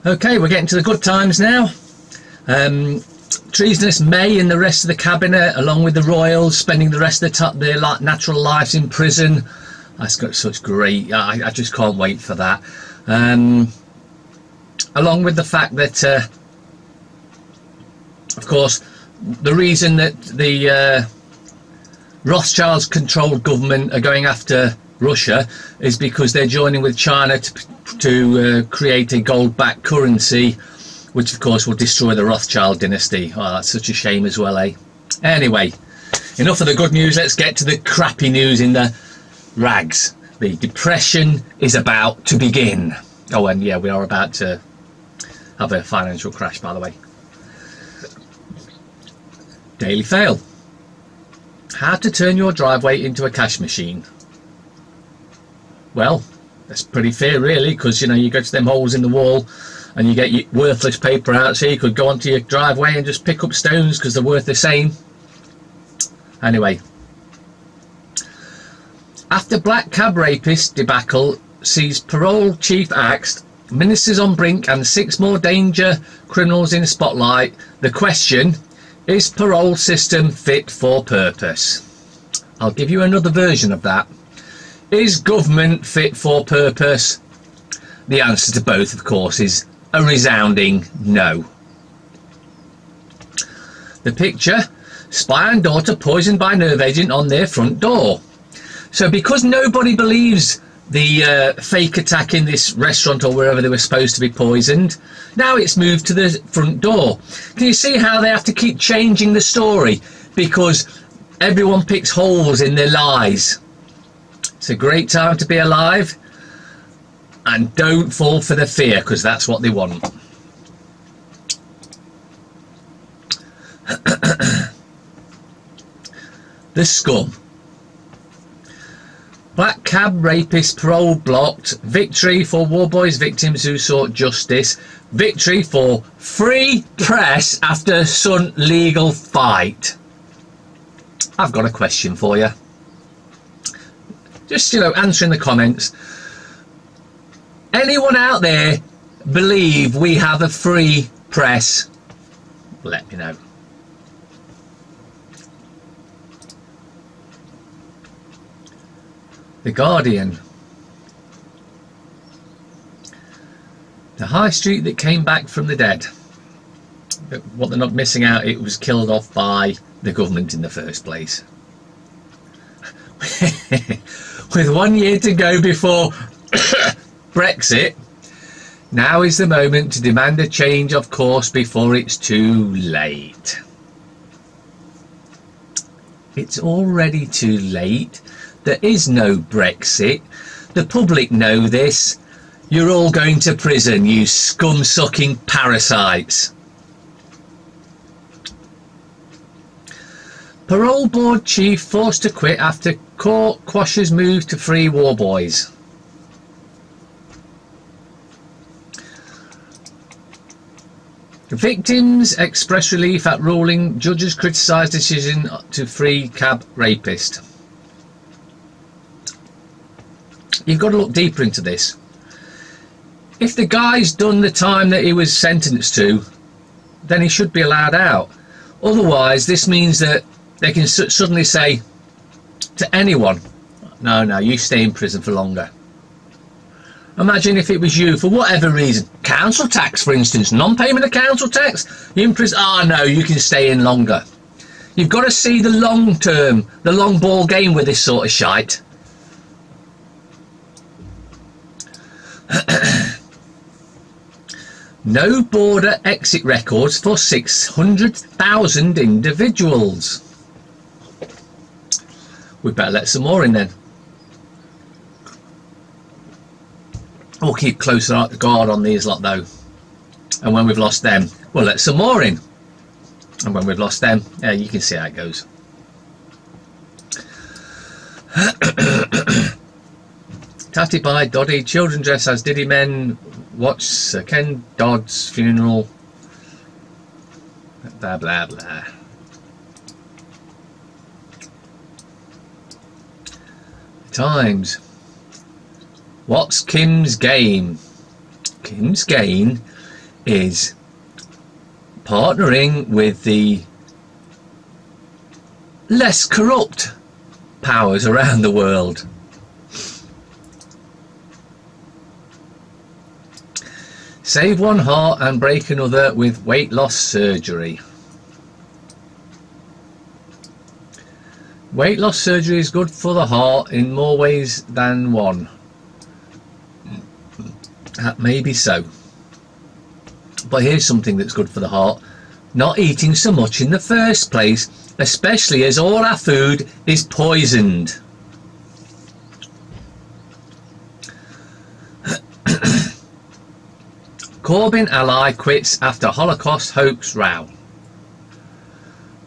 Okay, we're getting to the good times now. Treasonous May and the rest of the cabinet, along with the royals, spending the rest of their natural lives in prison. That's got such great. I just can't wait for that. Along with the fact that, of course, the reason that the Rothschilds controlled government are going after Russia is because they're joining with China to create a gold-backed currency, which of course will destroy the Rothschild dynasty. Oh, that's such a shame as well, eh? Anyway, enough of the good news. Let's get to the crappy news in the rags. The depression is about to begin. Oh, and yeah, we are about to have a financial crash, by the way. Daily fail. How to turn your driveway into a cash machine. Well, that's pretty fair really, because you know, you go to them holes in the wall and you get your worthless paper out, so you could go onto your driveway and just pick up stones because they're worth the same. Anyway, after black cab rapist debacle sees parole chief axed, ministers on brink and 6 more danger criminals in spotlight, the question: is parole system fit for purpose? I'll give you another version of that. Is government fit for purpose? The answer to both, of course, is a resounding no. The picture: spy and daughter poisoned by nerve agent on their front door. So because nobody believes the fake attack in this restaurant or wherever they were supposed to be poisoned, now it's moved to the front door. Can you see how they have to keep changing the story because everyone picks holes in their lies? It's a great time to be alive, and don't fall for the fear, because that's what they want. The scum. Black cab rapist parole blocked. Victory for War Boys victims who sought justice. Victory for free press after Sun legal fight. I've got a question for you. Just, you know, answer in the comments. Anyone out there believe we have a free press? Let me know. The Guardian. The high street that came back from the dead. What they're not missing out, it was killed off by the government in the first place. With 1 year to go before Brexit, now is the moment to demand a change of course before it's too late. It's already too late. There is no Brexit. The public know this. You're all going to prison, you scum-sucking parasites. Parole board chief forced to quit after court quashes move to free war boys. Victims express relief at ruling. Judges criticise decision to free cab rapist. You've got to look deeper into this. If the guy's done the time that he was sentenced to, then he should be allowed out. Otherwise, this means that they can suddenly say to anyone, no, you stay in prison for longer. Imagine if it was you, for whatever reason, council tax for instance, non-payment of council tax, you're in prison, no, you can stay in longer. You've got to see the long term, the long ball game with this sort of shite. No border exit records for 600,000 individuals. We better let some more in then. We'll keep closer guard on these lot though. And when we've lost them, we'll let some more in. And when we've lost them, yeah, you can see how it goes. Tatty by Doddy, children dress as Diddy men, watch Sir Ken Dodd's funeral, blah blah blah. Times. What's Kim's game? Kim's gain is partnering with the less corrupt powers around the world. Save one heart and break another with weight loss surgery. Weight loss surgery is good for the heart in more ways than one. That may be so. But here's something that's good for the heart. Not eating so much in the first place, especially as all our food is poisoned. Corbyn ally quits after Holocaust hoax row.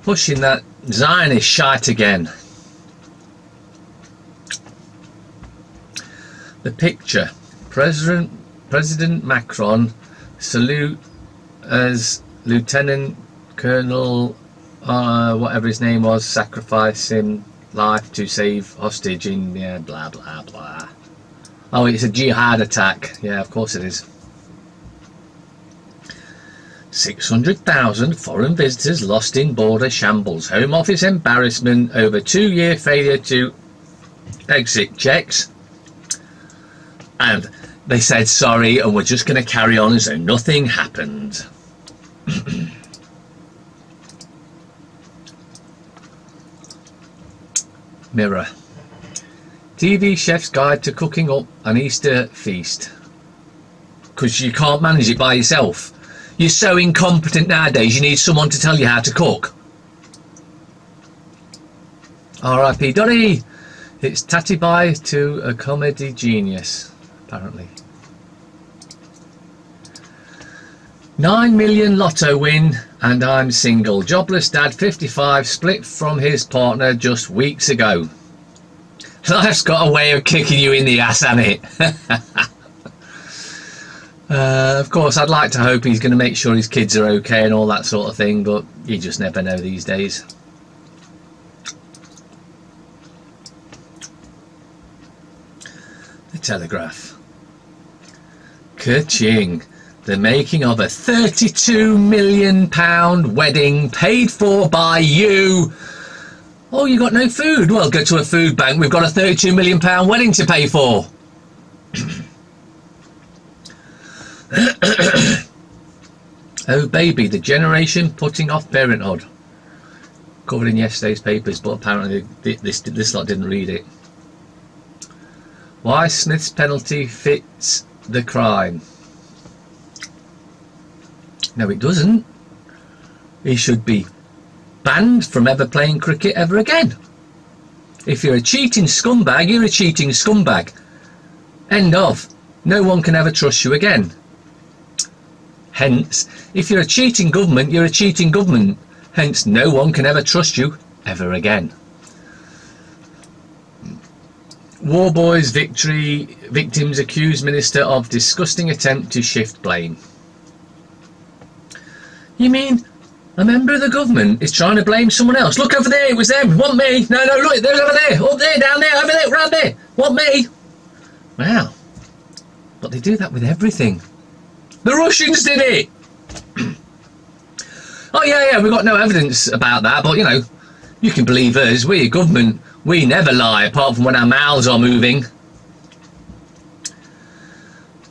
Pushing that Zionist shite again. The picture. President Macron salute as Lieutenant Colonel whatever his name was, sacrificing life to save hostage in blah blah blah. Oh, it's a jihad attack. Yeah, of course it is. 600,000 foreign visitors lost in border shambles. Home Office embarrassment over 2-year failure to exit checks. And they said sorry and we're just going to carry on as though nothing happened. Mirror. TV chef's guide to cooking up an Easter feast. Because you can't manage it by yourself. You're so incompetent nowadays, you need someone to tell you how to cook. R.I.P. Donny. It's tatty bye to a comedy genius, apparently. 9 million lotto win and I'm single. Jobless dad 55 split from his partner just weeks ago. Life's got a way of kicking you in the ass, hasn't it? Of course, I'd like to hope he's going to make sure his kids are okay and all that sort of thing, but you just never know these days. The Telegraph. Ka-ching. The making of a £32 million wedding paid for by you. Oh, you got no food? Well, go to a food bank. We've got a £32 million wedding to pay for. Oh baby, the generation putting off parenthood. Covered in yesterday's papers, but apparently this lot didn't read it. Why Smith's penalty fits the crime. No, it doesn't. He should be banned from ever playing cricket ever again. If you're a cheating scumbag, you're a cheating scumbag. End of. No one can ever trust you again. Hence, if you're a cheating government, you're a cheating government. Hence, no one can ever trust you ever again. War boys victory. Victims accuse minister of disgusting attempt to shift blame. You mean a member of the government is trying to blame someone else? Look over there, it was them. Want me? No, no, look, there's over there. Up there, down there, over there, round there. Want me? Wow. But they do that with everything. The Russians did it! Oh yeah, we've got no evidence about that, but you know, you can believe us, we're government, we never lie, apart from when our mouths are moving.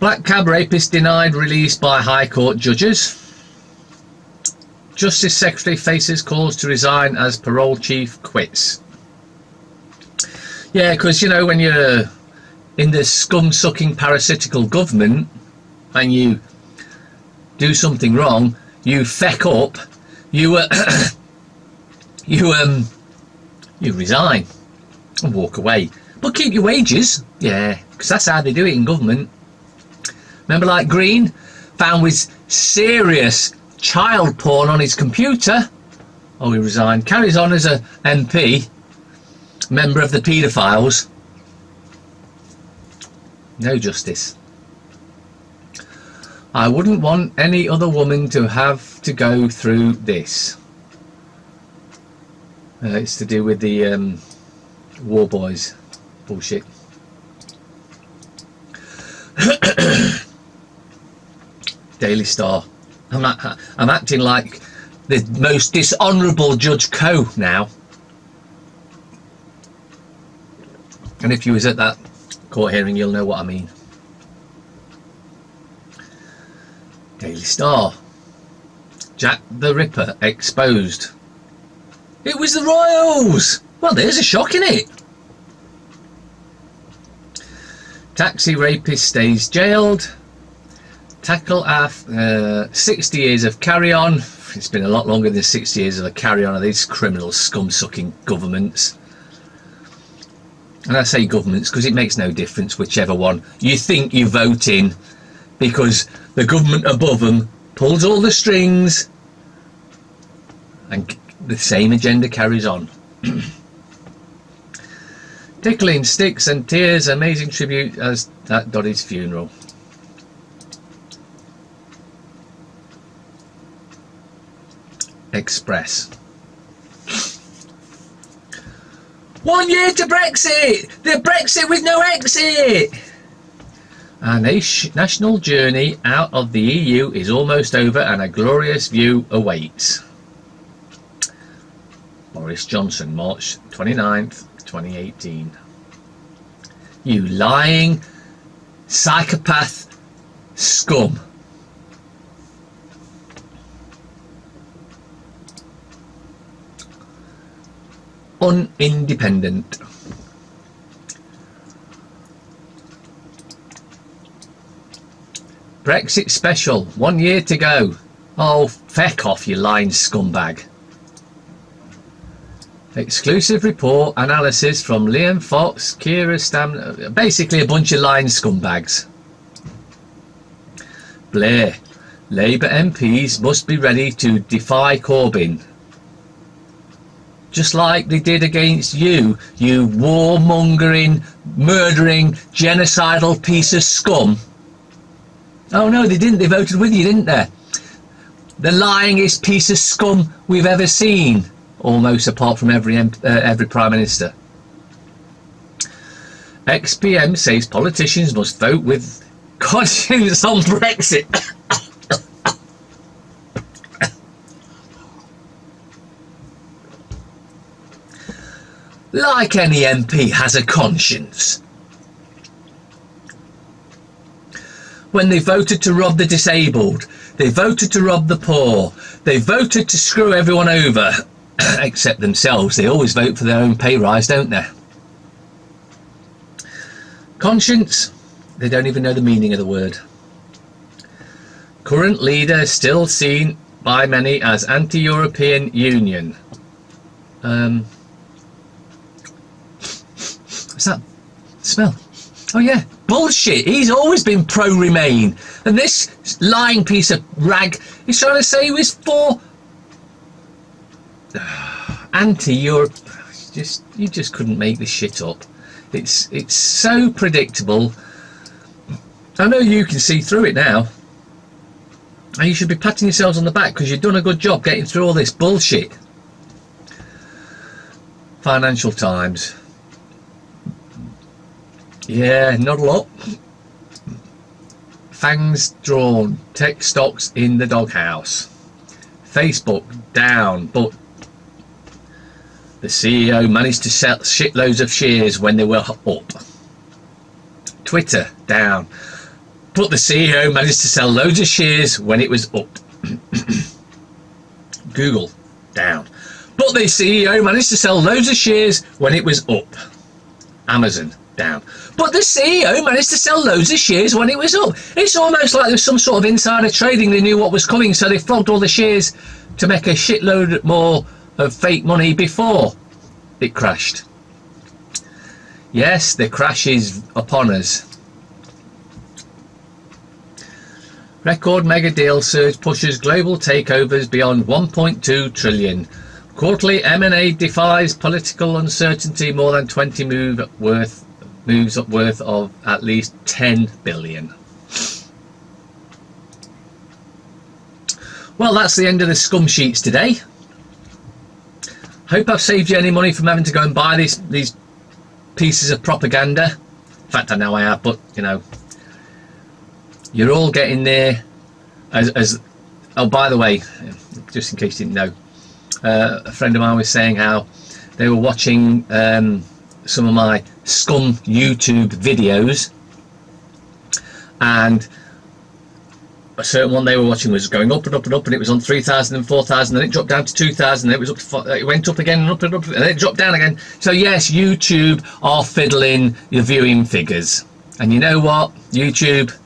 Black cab rapist denied release by High Court judges. Justice Secretary faces calls to resign as parole chief quits. Yeah, because you know, when you're in the scum-sucking parasitical government and you do something wrong, you feck up, you resign and walk away, but keep your wages. Yeah, because that's how they do it in government. Remember, like Green, found with serious child porn on his computer. Oh, he resigned. Carries on as a MP, member of the paedophiles. No justice. I wouldn't want any other woman to have to go through this. It's to do with the war boys bullshit. Daily Star. I'm acting like the most dishonourable Judge Coe now. And if you was at that court hearing, you'll know what I mean. Daily Star. Jack the Ripper exposed. It was the Royals! Well, there's a shock in it. Taxi rapist stays jailed. Tackle 60 years of carry-on. It's been a lot longer than 60 years of a carry-on of these criminal scum-sucking governments. And I say governments because it makes no difference whichever one you think you vote in, because the government above them pulls all the strings and the same agenda carries on. Tickling sticks and tears, amazing tribute as at Doddie's funeral. Express. 1 year to Brexit! The Brexit with no exit! Our national journey out of the EU is almost over and a glorious view awaits. Boris Johnson, March 29th, 2018. You lying psychopath scum. Unindependent. Brexit special, 1 year to go. Oh, feck off, you lying scumbag. Exclusive report analysis from Liam Fox, Keira Stam, basically a bunch of lying scumbags. Blair, Labour MPs must be ready to defy Corbyn. Just like they did against you, you warmongering, murdering, genocidal piece of scum. Oh no, they didn't. They voted with you, didn't they? The lyingest piece of scum we've ever seen, almost, apart from every Prime Minister. XPM says politicians must vote with conscience on Brexit. Like any MP has a conscience. When they voted to rob the disabled, they voted to rob the poor, they voted to screw everyone over, except themselves. They always vote for their own pay rise, don't they? Conscience, they don't even know the meaning of the word. Current leader still seen by many as anti-European Union. What's that smell? Oh yeah, bullshit. He's always been pro-Remain, and this lying piece of rag is trying to say he was for anti-Europe. You just couldn't make this shit up. It's so predictable. I know you can see through it now, and you should be patting yourselves on the back because you've done a good job getting through all this bullshit. Financial Times. Yeah, not a lot. Fangs drawn. Tech stocks in the doghouse. Facebook down, but the CEO managed to sell shitloads of shares when they were up. Twitter down, but the CEO managed to sell loads of shares when it was up. Google down, but the CEO managed to sell loads of shares when it was up. Amazon down, but the CEO managed to sell loads of shares when it was up. It's almost like there's some sort of insider trading. They knew what was coming, so they flogged all the shares to make a shitload more of fake money before it crashed. Yes, the crash is upon us. Record mega deal surge pushes global takeovers beyond 1.2 trillion. Quarterly M&A defies political uncertainty. More than 20 moves up worth of at least 10 billion. Well, that's the end of the scum sheets today. Hope I've saved you any money from having to go and buy these pieces of propaganda. In fact, I know I have, but you know, you're all getting there Oh, by the way, just in case you didn't know, a friend of mine was saying how they were watching some of my scum YouTube videos, and a certain one they were watching was going up and up and up, and it was on 3,000 and 4,000, then it dropped down to 2,000, then it was up to it went up again and up and up, and then it dropped down again. So yes, YouTube are fiddling your viewing figures, and you know what, YouTube,